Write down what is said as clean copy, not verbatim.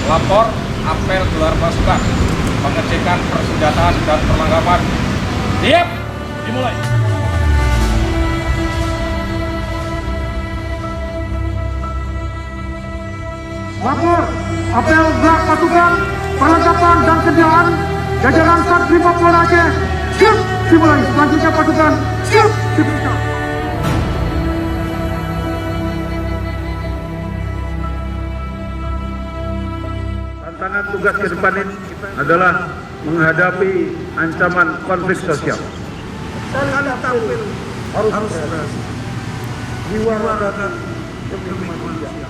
Lapor apel gelar pasukan, pengecekan persenjataan dan perlengkapan. Siap, dimulai. Lapor apel gelar pasukan, perlengkapan dan sediaan jajaran Satrimo Polda Aceh. Siap, dimulai. Selanjutnya pasukan siap diperiksa. Tantangan tugas ke depan ini adalah menghadapi ancaman konflik sosial. Kalian tampil harus jiwa raga demi manusia.